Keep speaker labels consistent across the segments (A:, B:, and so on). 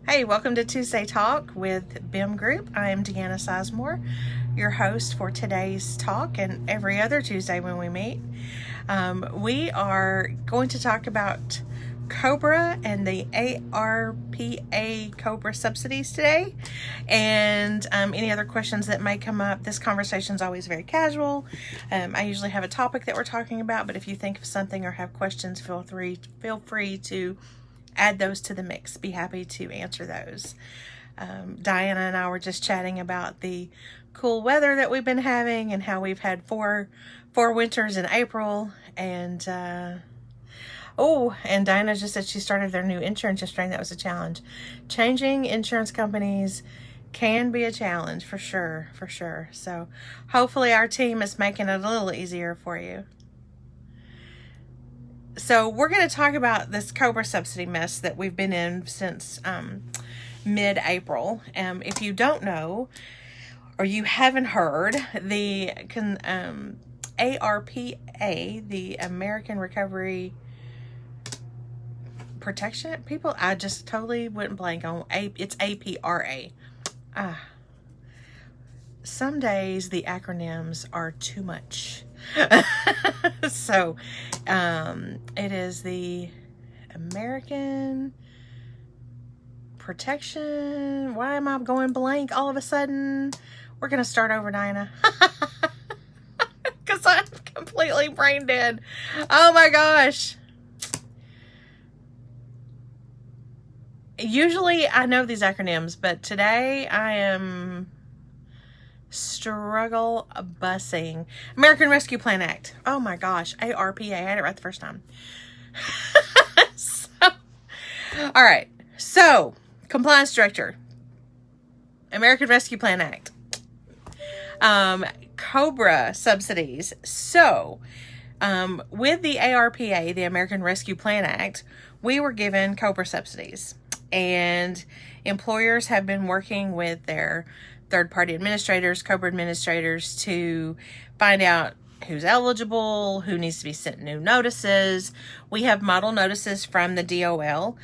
A: Hey, welcome to Tuesday Talk with BIM Group. I am Deanna Sizemore, your host for today's talk and every other Tuesday when we meet. We are going to talk about COBRA and the ARPA COBRA subsidies today, and any other questions that may come up. This conversation is always very casual. I usually have a topic that we're talking about, but if you think of something or have questions, feel free to add those to the mix. Be happy to answer those. Diana and I were just chatting about the cool weather that we've been having and how we've had four winters in April. And Diana just said she started their new insurance yesterday, and that was a challenge. Changing insurance companies can be a challenge for sure. So hopefully our team is making it a little easier for you. So we're going to talk about this COBRA subsidy mess that we've been in since mid-April. If you don't know, or you haven't heard, the ARPA, the American Recovery Protection people, I just totally went blank on it's APRA. Some days the acronyms are too much. So it is the American Protection. Why am I going blank all of a sudden? We're gonna start over, Diana. Because I'm completely brain dead. Oh my gosh. Usually I know these acronyms, but today I am struggle busing. American Rescue Plan Act. Oh my gosh. ARPA. I had it right the first time. All right. So, Compliance Director. American Rescue Plan Act. COBRA subsidies. So, with the ARPA, the American Rescue Plan Act, we were given COBRA subsidies. And employers have been working with their third-party administrators, COBRA administrators, to find out who's eligible, who needs to be sent new notices. We have model notices from the DOL.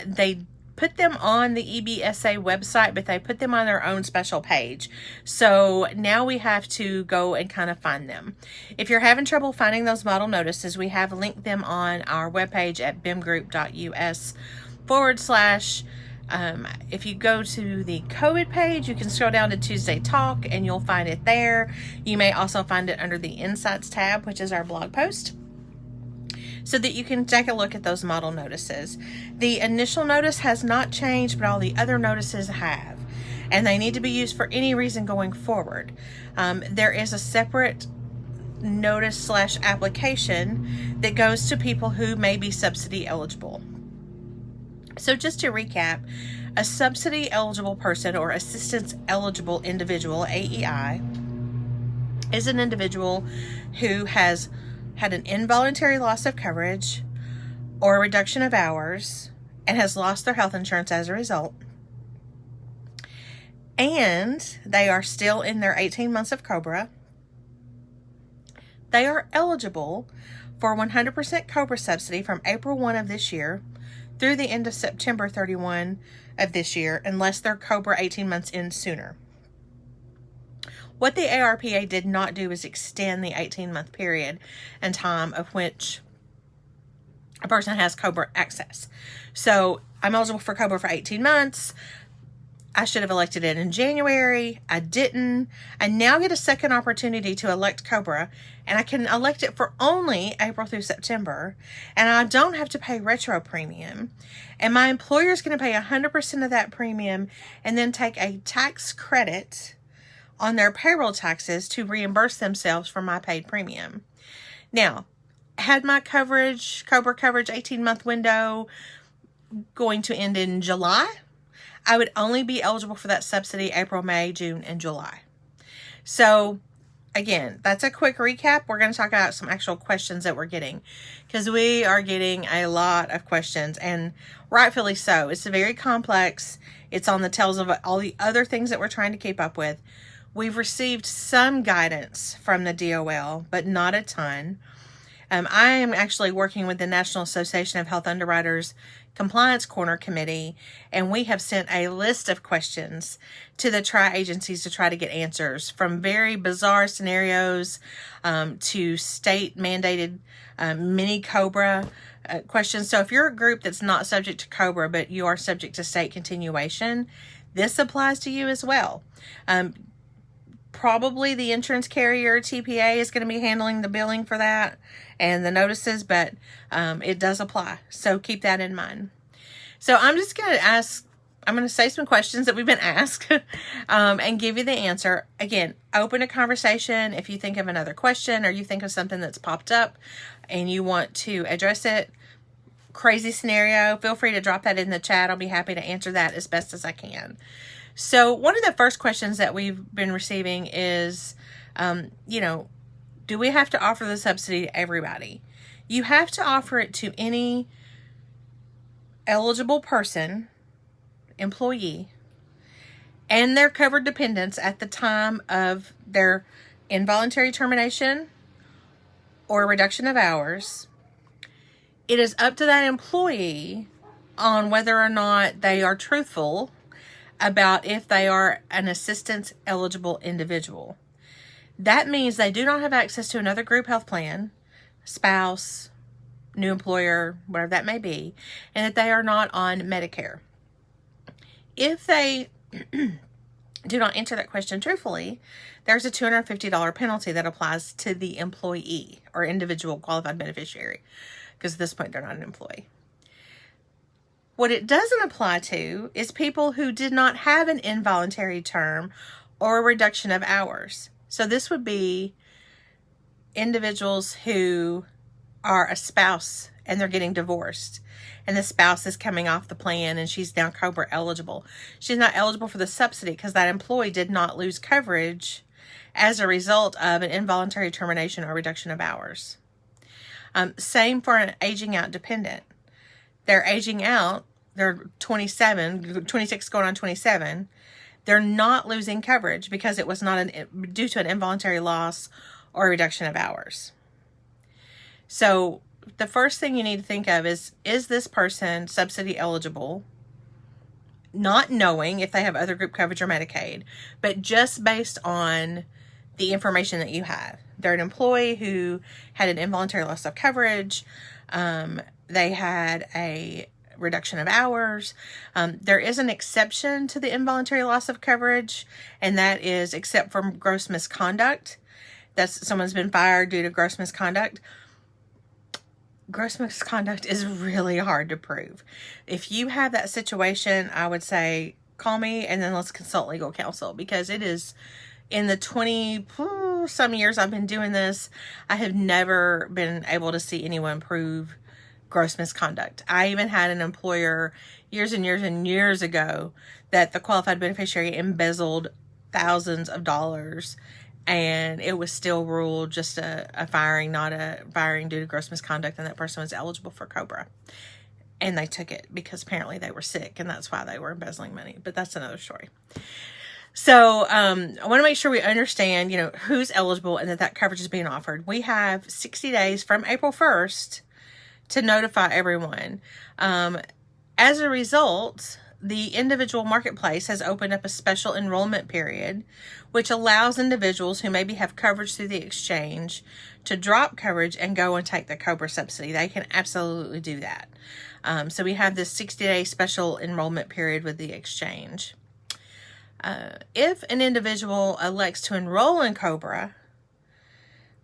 A: They put them on the EBSA website, but they put them on their own special page. So now we have to go and kind of find them. If you're having trouble finding those model notices, we have linked them on our webpage at bimgroup.us/. If you go to the COVID page, you can scroll down to Tuesday Talk and you'll find it there. You may also find it under the Insights tab, which is our blog post, so that you can take a look at those model notices. The initial notice has not changed, but all the other notices have, and they need to be used for any reason going forward. There is a separate notice/application that goes to people who may be subsidy eligible. So just to recap, a subsidy eligible person or assistance eligible individual, AEI, is an individual who has had an involuntary loss of coverage or a reduction of hours and has lost their health insurance as a result. And they are still in their 18 months of COBRA. They are eligible for 100% COBRA subsidy from April 1 of this year through the end of September 31 of this year, unless their COBRA 18 months ends sooner. What the ARPA did not do is extend the 18-month period and time of which a person has COBRA access. So I'm eligible for COBRA for 18 months. I should have elected it in January. I didn't. I now get a second opportunity to elect COBRA, and I can elect it for only April through September, and I don't have to pay retro premium. And my employer is going to pay 100% of that premium and then take a tax credit on their payroll taxes to reimburse themselves for my paid premium. Now, had my COBRA coverage 18-month window going to end in July, I would only be eligible for that subsidy April, May, June, and July. So, again, that's a quick recap. We're going to talk about some actual questions that we're getting, because we are getting a lot of questions, and rightfully so. It's very complex. It's on the tails of all the other things that we're trying to keep up with. We've received some guidance from the DOL, but not a ton. I am actually working with the National Association of Health Underwriters Compliance Corner Committee, and we have sent a list of questions to the tri-agencies to try to get answers, from very bizarre scenarios to state-mandated mini COBRA questions. So if you're a group that's not subject to COBRA, but you are subject to state continuation, this applies to you as well. Probably the insurance carrier, TPA, is going to be handling the billing for that and the notices, but it does apply. So keep that in mind. So I'm just going to say some questions that we've been asked and give you the answer. Again, open a conversation. If you think of another question or you think of something that's popped up and you want to address it, crazy scenario, feel free to drop that in the chat. I'll be happy to answer that as best as I can. So one of the first questions that we've been receiving is, do we have to offer the subsidy to everybody? You have to offer it to any eligible person, employee, and their covered dependents at the time of their involuntary termination or reduction of hours. It is up to that employee on whether or not they are truthful about if they are an assistance eligible individual. That means they do not have access to another group health plan, spouse, new employer, whatever that may be, and that they are not on Medicare. If they do not answer that question truthfully, there's a $250 penalty that applies to the employee or individual qualified beneficiary, because at this point they're not an employee. What it doesn't apply to is people who did not have an involuntary term or a reduction of hours. So this would be individuals who are a spouse and they're getting divorced, and the spouse is coming off the plan and she's now COBRA eligible. She's not eligible for the subsidy because that employee did not lose coverage as a result of an involuntary termination or reduction of hours. Same for an aging out dependent. They're aging out, they're 26 going on 27. They're not losing coverage because it was not due to an involuntary loss or reduction of hours. So the first thing you need to think of is this person subsidy eligible? Not knowing if they have other group coverage or Medicaid, but just based on the information that you have. They're an employee who had an involuntary loss of coverage. They had a reduction of hours. There is an exception to the involuntary loss of coverage, and that is except for gross misconduct. That's someone's been fired due to gross misconduct. Gross misconduct is really hard to prove. If you have that situation, I would say call me and then let's consult legal counsel, because it is, in the 20 some years I've been doing this, I have never been able to see anyone prove gross misconduct. I even had an employer years and years and years ago that the qualified beneficiary embezzled thousands of dollars, and it was still ruled just a firing, not a firing due to gross misconduct, and that person was eligible for COBRA. And they took it because apparently they were sick, and that's why they were embezzling money. But that's another story. So I want to make sure we understand, who's eligible and that coverage is being offered. We have 60 days from April 1st to notify everyone. As a result, the individual marketplace has opened up a special enrollment period, which allows individuals who maybe have coverage through the exchange to drop coverage and go and take the COBRA subsidy. They can absolutely do that. So we have this 60-day special enrollment period with the exchange. If an individual elects to enroll in COBRA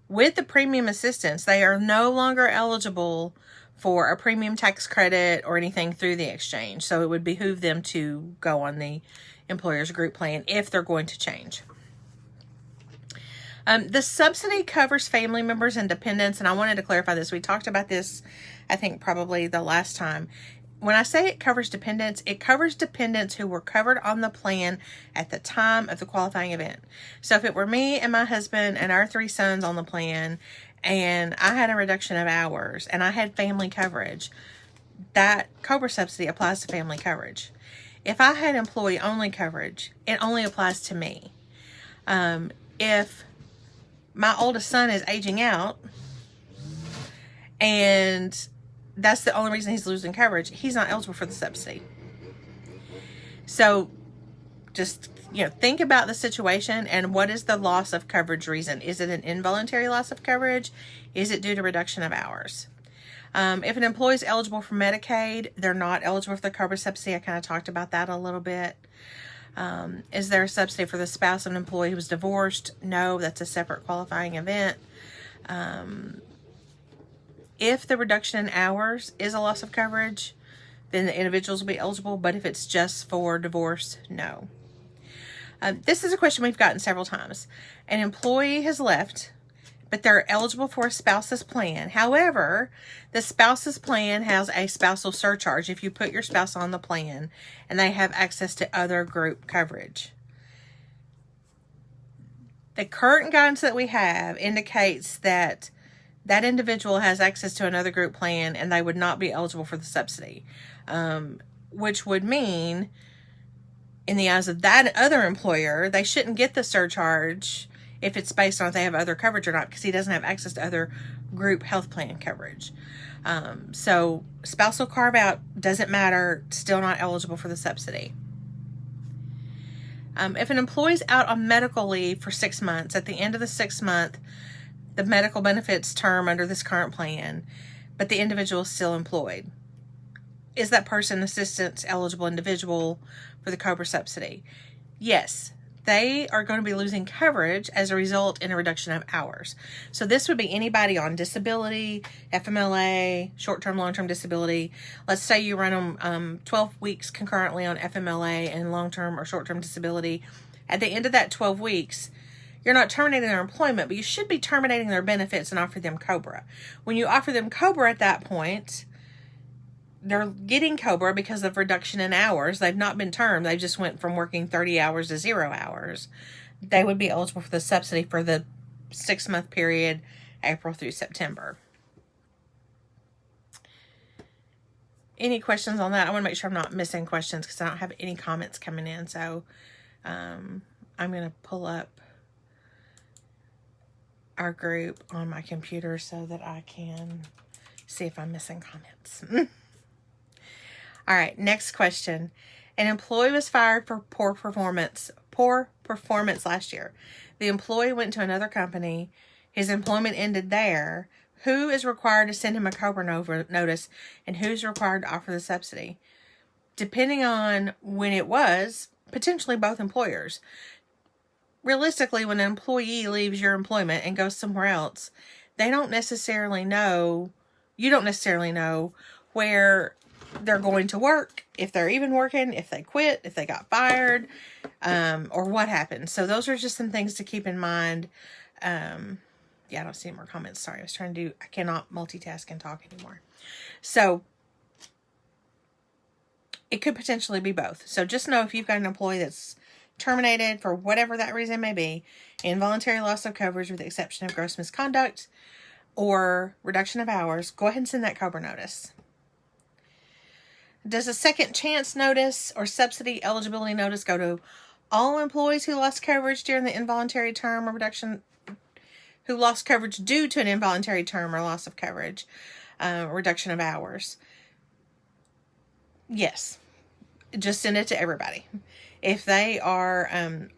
A: with the premium assistance, they are no longer eligible for a premium tax credit or anything through the exchange. So it would behoove them to go on the employer's group plan if they're going to change. The subsidy covers family members and dependents, and I wanted to clarify this. We talked about this, I think, probably the last time. When I say it covers dependents who were covered on the plan at the time of the qualifying event. So if it were me and my husband and our 3 sons on the plan, and I had a reduction of hours and I had family coverage, that COBRA subsidy applies to family coverage. If I had employee only coverage, it only applies to me. If my oldest son is aging out and that's the only reason he's losing coverage, he's not eligible for the subsidy. So just, think about the situation and what is the loss of coverage reason? Is it an involuntary loss of coverage? Is it due to reduction of hours? If an employee is eligible for Medicaid, they're not eligible for the COBRA subsidy. I kind of talked about that a little bit. Is there a subsidy for the spouse of an employee who was divorced? No, that's a separate qualifying event. If the reduction in hours is a loss of coverage, then the individuals will be eligible. But if it's just for divorce, no. This is a question we've gotten several times. An employee has left, but they're eligible for a spouse's plan. However, the spouse's plan has a spousal surcharge if you put your spouse on the plan and they have access to other group coverage. The current guidance that we have indicates that that individual has access to another group plan and they would not be eligible for the subsidy, which would mean, in the eyes of that other employer, they shouldn't get the surcharge if it's based on if they have other coverage or not, because he doesn't have access to other group health plan coverage. So spousal carve out doesn't matter, still not eligible for the subsidy. If an employee's out on medical leave for 6 months, at the end of the 6th month, the medical benefits term under this current plan, but the individual is still employed. Is that person assistance eligible individual for the COBRA subsidy? Yes, they are going to be losing coverage as a result in a reduction of hours. So this would be anybody on disability, FMLA, short-term, long-term disability. Let's say you run them 12 weeks concurrently on FMLA and long-term or short-term disability. At the end of that 12 weeks, you're not terminating their employment, but you should be terminating their benefits and offer them COBRA. When you offer them COBRA at that point, they're getting COBRA because of reduction in hours. They've not been termed. They just went from working 30 hours to 0 hours. They would be eligible for the subsidy for the 6-month period, April through September. Any questions on that? I want to make sure I'm not missing questions because I don't have any comments coming in. So I'm going to pull up our group on my computer so that I can see if I'm missing comments. All right, next question. An employee was fired for poor performance last year. The employee went to another company. His employment ended there. Who is required to send him a COBRA notice, and who's required to offer the subsidy? Depending on when it was, potentially both employers. Realistically, when an employee leaves your employment and goes somewhere else, you don't necessarily know where they're going to work, if they're even working, if they quit, if they got fired, or what happened. So those are just some things to keep in mind. Yeah, I don't see any more comments. Sorry, I cannot multitask and talk anymore. So it could potentially be both. So just know if you've got an employee that's terminated for whatever that reason may be, involuntary loss of coverage with the exception of gross misconduct or reduction of hours, go ahead and send that COBRA notice. Does a second chance notice or subsidy eligibility notice go to all employees who lost coverage during the involuntary term or reduction, who lost coverage due to an involuntary term or loss of coverage, reduction of hours? Yes. Just send it to everybody. If they are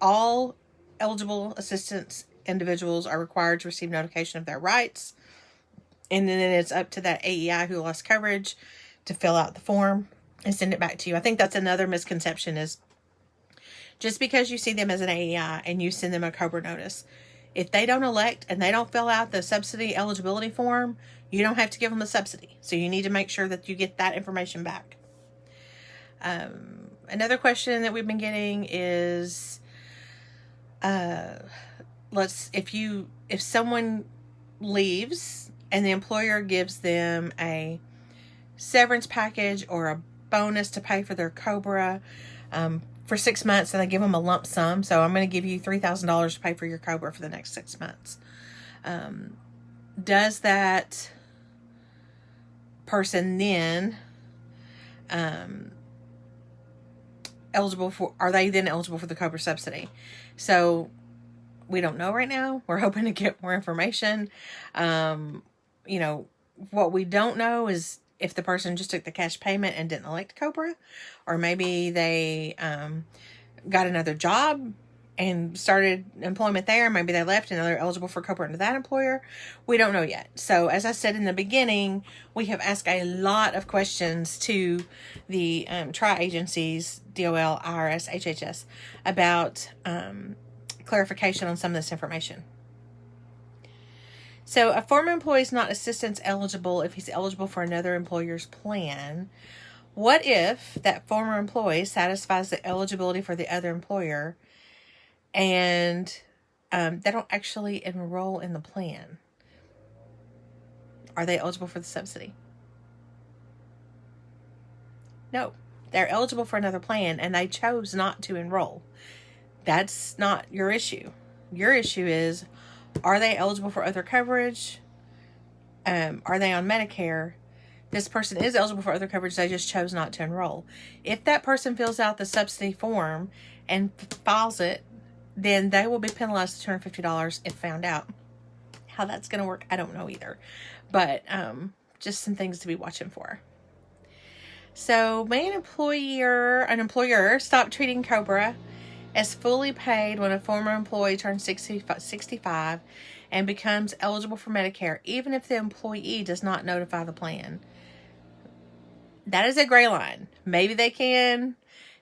A: all eligible assistance individuals are required to receive notification of their rights, and then it's up to that AEI who lost coverage to fill out the form and send it back to you. I think that's another misconception, is just because you see them as an AEI and you send them a COBRA notice, if they don't elect and they don't fill out the subsidy eligibility form, you don't have to give them the subsidy. So you need to make sure that you get that information back. Another question that we've been getting is, if someone leaves and the employer gives them a severance package or a bonus to pay for their COBRA for 6 months, and they give them a lump sum. So I'm going to give you $3,000 to pay for your COBRA for the next 6 months. Does that person then are they then eligible for the COBRA subsidy? So we don't know right now. We're hoping to get more information. What we don't know is if the person just took the cash payment and didn't elect COBRA, or maybe they got another job and started employment there. Maybe they left and now they're eligible for COBRA under that employer. We don't know yet. So as I said in the beginning, we have asked a lot of questions to the tri-agencies, DOL, IRS, HHS, about clarification on some of this information. So a former employee is not assistance eligible if he's eligible for another employer's plan. What if that former employee satisfies the eligibility for the other employer and they don't actually enroll in the plan? Are they eligible for the subsidy? No, they're eligible for another plan and they chose not to enroll. That's not your issue. Your issue is, are they eligible for other coverage? Are they on Medicare? This person is eligible for other coverage. They just chose not to enroll. If that person fills out the subsidy form and files it, then they will be penalized $250 if found out. How that's going to work, I don't know either. But just some things to be watching for. So, may an employer stop treating COBRA as fully paid when a former employee turns 65 and becomes eligible for Medicare, even if the employee does not notify the plan? That is a gray line. Maybe they can,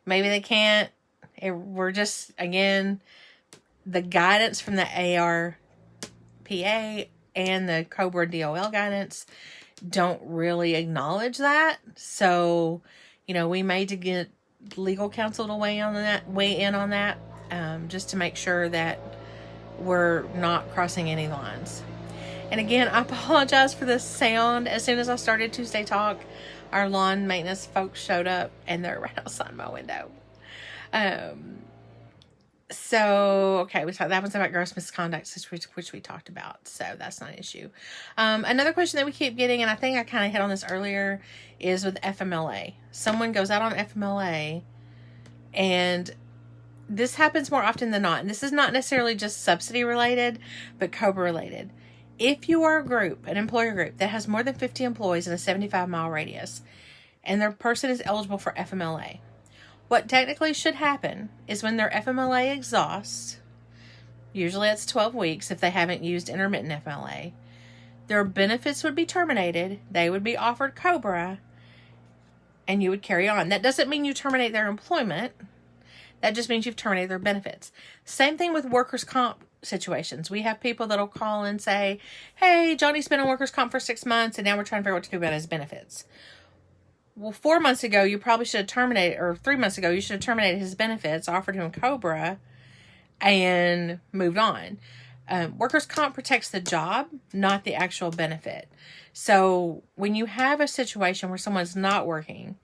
A: maybe they can't. We're just, again, the guidance from the ARPA and the COBRA DOL guidance don't really acknowledge that. So, we may to get legal counsel to weigh in on that, just to make sure that we're not crossing any lines. And again, I apologize for the sound. As soon as I started Tuesday Talk, our lawn maintenance folks showed up and they're right outside my window. So, okay, that was about gross misconduct, which we talked about. So that's not an issue. Another question that we keep getting, and I think I kind of hit on this earlier, is with FMLA. Someone goes out on FMLA, and this happens more often than not. And this is not necessarily just subsidy related, but COBRA related. If you are an employer group that has more than 50 employees in a 75-mile radius, and their person is eligible for FMLA, what technically should happen is when their FMLA exhausts, usually it's 12 weeks if they haven't used intermittent FMLA, their benefits would be terminated, they would be offered COBRA, and you would carry on. That doesn't mean you terminate their employment. That just means you've terminated their benefits. Same thing with workers' comp situations. We have people that'll call and say, hey, Johnny's been on workers' comp for 6 months, and now we're trying to figure out what to do about his benefits. Well, 4 months ago, you probably should have terminated, or 3 months ago, you should have terminated his benefits, offered him COBRA, and moved on. Workers' comp protects the job, not the actual benefit. So when you have a situation where someone's not working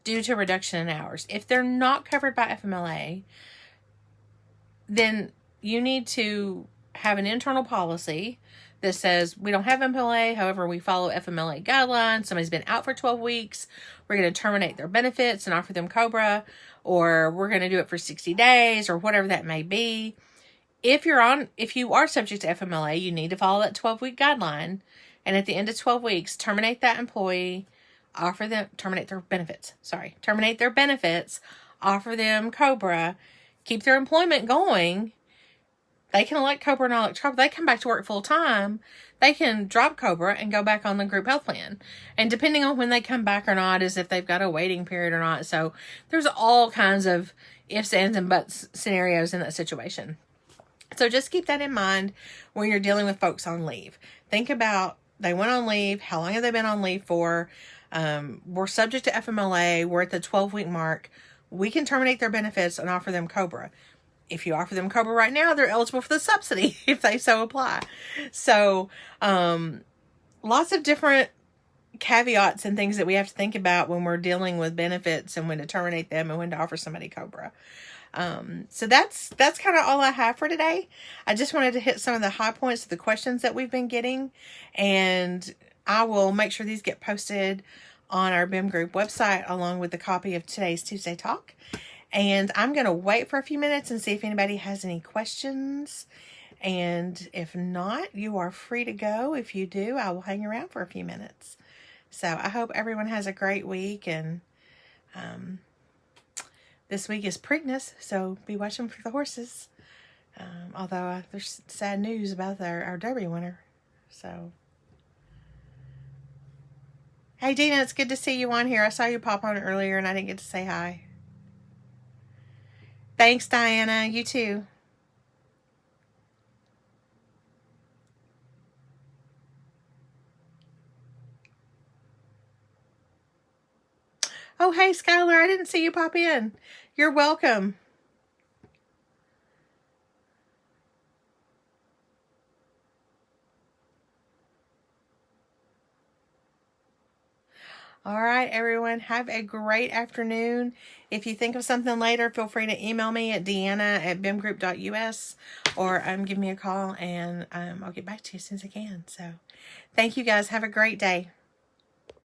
A: due to a reduction in hours, if they're not covered by FMLA, then you need to have an internal policy that says we don't have FMLA, however, we follow FMLA guidelines. Somebody's been out for 12 weeks. We're going to terminate their benefits and offer them COBRA, or we're going to do it for 60 days or whatever that may be. If you are subject to FMLA, you need to follow that 12-week guideline. And at the end of 12 weeks, terminate that employee, terminate their benefits, offer them COBRA, keep their employment going. They can elect COBRA and not elect COBRA. They come back to work full time. They can drop COBRA and go back on the group health plan. And depending on when they come back or not is if they've got a waiting period or not. So there's all kinds of ifs, ands, and buts scenarios in that situation. So just keep that in mind when you're dealing with folks on leave. Think about, they went on leave. How long have they been on leave for? We're subject to FMLA. We're at the 12-week mark. We can terminate their benefits and offer them COBRA. If you offer them COBRA right now, they're eligible for the subsidy if they so apply. So, lots of different caveats and things that we have to think about when we're dealing with benefits and when to terminate them and when to offer somebody COBRA. So that's kind of all I have for today. I just wanted to hit some of the high points of the questions that we've been getting, and I will make sure these get posted on our BIM group website along with the copy of today's Tuesday Talk. And I'm going to wait for a few minutes and see if anybody has any questions. And if not, you are free to go. If you do, I will hang around for a few minutes. So I hope everyone has a great week, and this week is Preakness, so be watching for the horses. Although there's sad news about our Derby winner. So, hey Deanna, it's good to see you on here. I saw you pop on earlier and I didn't get to say hi. Thanks, Diana. You too. Oh, hey, Skylar. I didn't see you pop in. You're welcome. All right, everyone. Have a great afternoon. If you think of something later, feel free to email me at deanna@bimgroup.us or give me a call, and I'll get back to you as soon as I can. So thank you, guys. Have a great day.